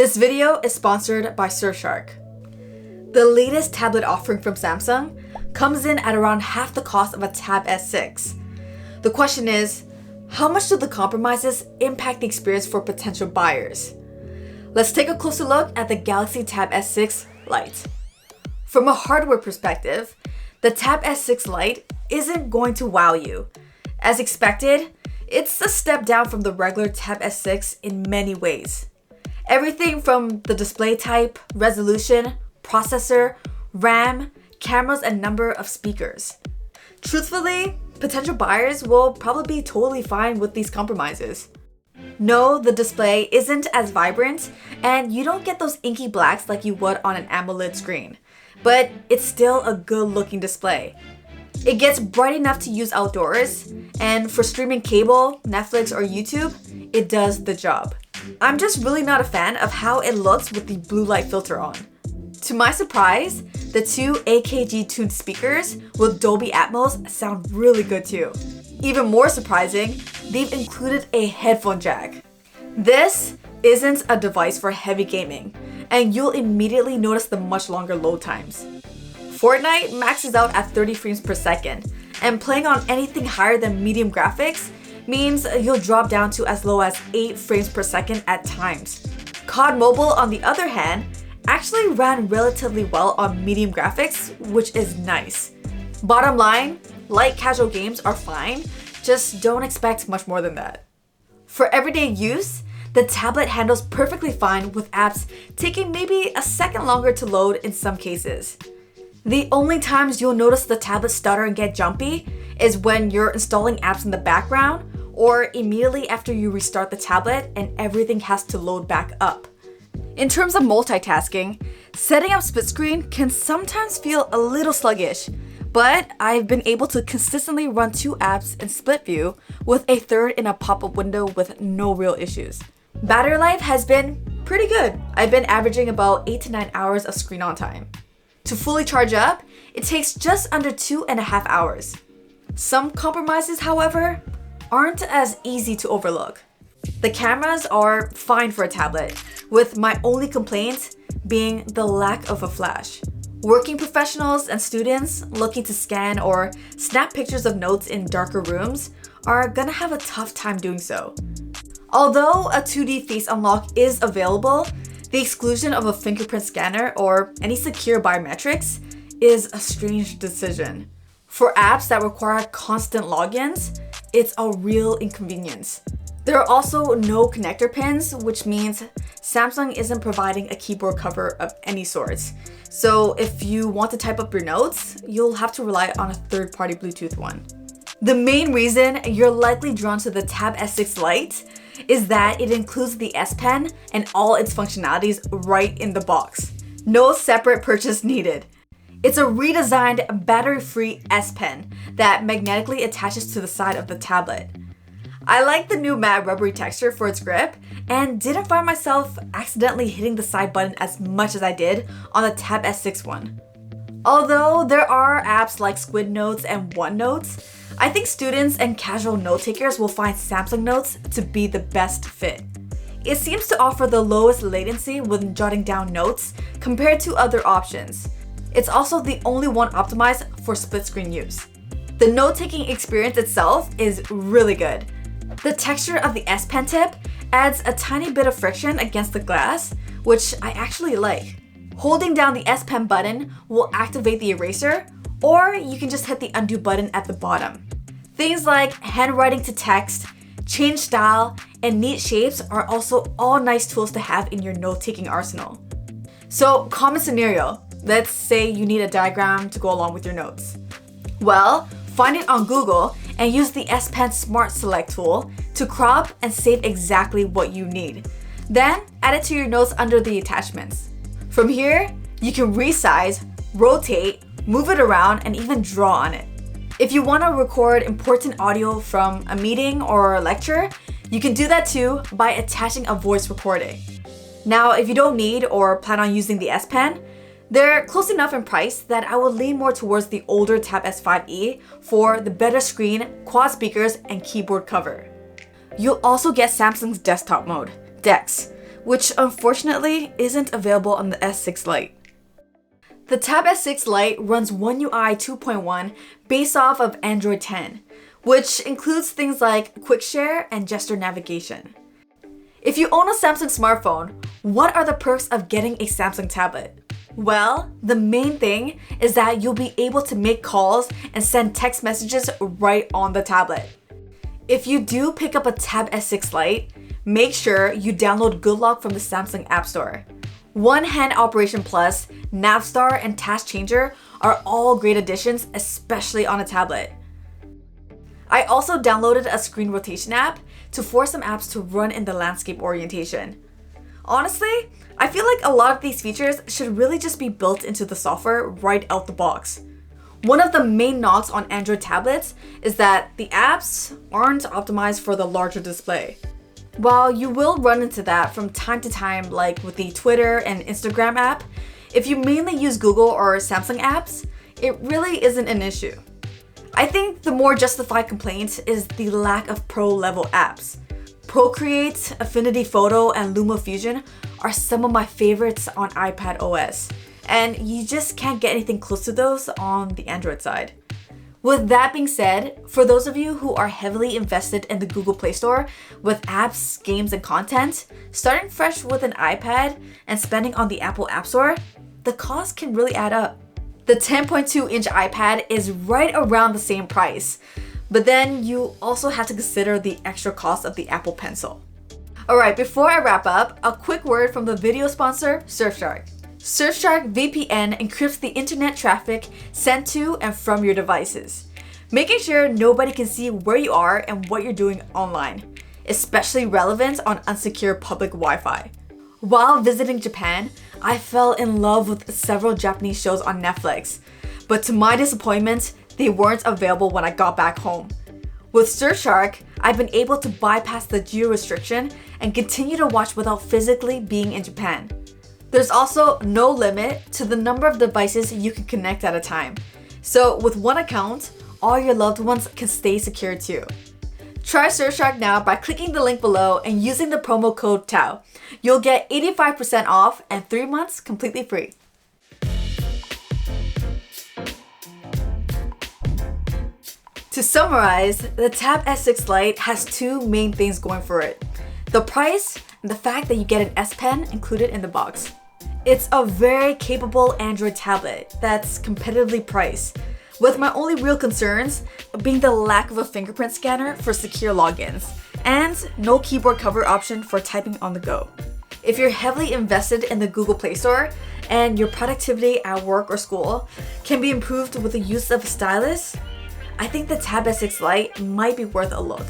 This video is sponsored by Surfshark. The latest tablet offering from Samsung comes in at around half the cost of a Tab S6. The question is, how much do the compromises impact the experience for potential buyers? Let's take a closer look at the Galaxy Tab S6 Lite. From a hardware perspective, the Tab S6 Lite isn't going to wow you. As expected, it's a step down from the regular Tab S6 in many ways. Everything from the display type, resolution, processor, RAM, cameras, and number of speakers. Truthfully, potential buyers will probably be totally fine with these compromises. No, the display isn't as vibrant, and you don't get those inky blacks like you would on an AMOLED screen, but it's still a good-looking display. It gets bright enough to use outdoors, and for streaming cable, Netflix, or YouTube, it does the job. I'm just really not a fan of how it looks with the blue light filter on. To my surprise, the two AKG tuned speakers with Dolby Atmos sound really good too. Even more surprising, they've included a headphone jack. This isn't a device for heavy gaming, and you'll immediately notice the much longer load times. Fortnite maxes out at 30 frames per second, and playing on anything higher than medium graphics means you'll drop down to as low as 8 frames per second at times. COD Mobile, on the other hand, actually ran relatively well on medium graphics, which is nice. Bottom line, light casual games are fine, just don't expect much more than that. For everyday use, the tablet handles perfectly fine with apps taking maybe a second longer to load in some cases. The only times you'll notice the tablet stutter and get jumpy is when you're installing apps in the background or immediately after you restart the tablet and everything has to load back up. In terms of multitasking, setting up split screen can sometimes feel a little sluggish, but I've been able to consistently run 2 apps in split view with a third in a pop-up window with no real issues. Battery life has been pretty good. I've been averaging about 8 to 9 hours of screen on time. To fully charge up, it takes just under 2.5 hours. Some compromises, however, aren't as easy to overlook. The cameras are fine for a tablet, with my only complaint being the lack of a flash. Working professionals and students looking to scan or snap pictures of notes in darker rooms are gonna have a tough time doing so. Although a 2D face unlock is available, the exclusion of a fingerprint scanner or any secure biometrics is a strange decision. For apps that require constant logins, it's a real inconvenience. There are also no connector pins, which means Samsung isn't providing a keyboard cover of any sorts. So if you want to type up your notes, you'll have to rely on a third-party Bluetooth one. The main reason you're likely drawn to the Tab S6 Lite is that it includes the S Pen and all its functionalities right in the box. No separate purchase needed. It's a redesigned battery-free S Pen that magnetically attaches to the side of the tablet. I like the new matte rubbery texture for its grip and didn't find myself accidentally hitting the side button as much as I did on the Tab S6 one. Although there are apps like Squid Notes and OneNotes, I think students and casual note takers will find Samsung Notes to be the best fit. It seems to offer the lowest latency when jotting down notes compared to other options. It's also the only one optimized for split screen use. The note-taking experience itself is really good. The texture of the S Pen tip adds a tiny bit of friction against the glass, which I actually like. Holding down the S Pen button will activate the eraser, or you can just hit the undo button at the bottom. Things like handwriting to text, change style, and neat shapes are also all nice tools to have in your note-taking arsenal. So, common scenario. Let's say you need a diagram to go along with your notes. Well, find it on Google and use the S Pen Smart Select tool to crop and save exactly what you need. Then, add it to your notes under the attachments. From here, you can resize, rotate, move it around, and even draw on it. If you want to record important audio from a meeting or a lecture, you can do that too by attaching a voice recording. Now, if you don't need or plan on using the S Pen, they're close enough in price that I would lean more towards the older Tab S5e for the better screen, quad speakers, and keyboard cover. You'll also get Samsung's desktop mode, DeX, which unfortunately isn't available on the S6 Lite. The Tab S6 Lite runs One UI 2.1 based off of Android 10, which includes things like quick share and gesture navigation. If you own a Samsung smartphone, what are the perks of getting a Samsung tablet? Well, the main thing is that you'll be able to make calls and send text messages right on the tablet. If you do pick up a Tab S6 Lite, make sure you download Good Lock from the Samsung App Store. One Hand Operation Plus, Navstar, and Task Changer are all great additions, especially on a tablet. I also downloaded a screen rotation app to force some apps to run in the landscape orientation. Honestly, I feel like a lot of these features should really just be built into the software right out the box. One of the main knocks on Android tablets is that the apps aren't optimized for the larger display. While you will run into that from time to time, like with the Twitter and Instagram app, if you mainly use Google or Samsung apps, it really isn't an issue. I think the more justified complaint is the lack of pro-level apps. Procreate, Affinity Photo, and LumaFusion are some of my favorites on iPad OS, and you just can't get anything close to those on the Android side. With that being said, for those of you who are heavily invested in the Google Play Store with apps, games, and content, starting fresh with an iPad and spending on the Apple App Store, the cost can really add up. The 10.2-inch iPad is right around the same price, but then you also have to consider the extra cost of the Apple Pencil. Alright, before I wrap up, a quick word from the video sponsor, Surfshark. Surfshark VPN encrypts the internet traffic sent to and from your devices, making sure nobody can see where you are and what you're doing online, especially relevant on unsecure public Wi-Fi. While visiting Japan, I fell in love with several Japanese shows on Netflix, but to my disappointment, they weren't available when I got back home. With Surfshark, I've been able to bypass the geo restriction and continue to watch without physically being in Japan. There's also no limit to the number of devices you can connect at a time. So with one account, all your loved ones can stay secure too. Try Surfshark now by clicking the link below and using the promo code Thao. You'll get 85% off and 3 months completely free. To summarize, the Tab S6 Lite has two main things going for it: the price and the fact that you get an S Pen included in the box. It's a very capable Android tablet that's competitively priced, with my only real concerns being the lack of a fingerprint scanner for secure logins and no keyboard cover option for typing on the go. If you're heavily invested in the Google Play Store and your productivity at work or school can be improved with the use of a stylus, I think the Tab S6 Lite might be worth a look.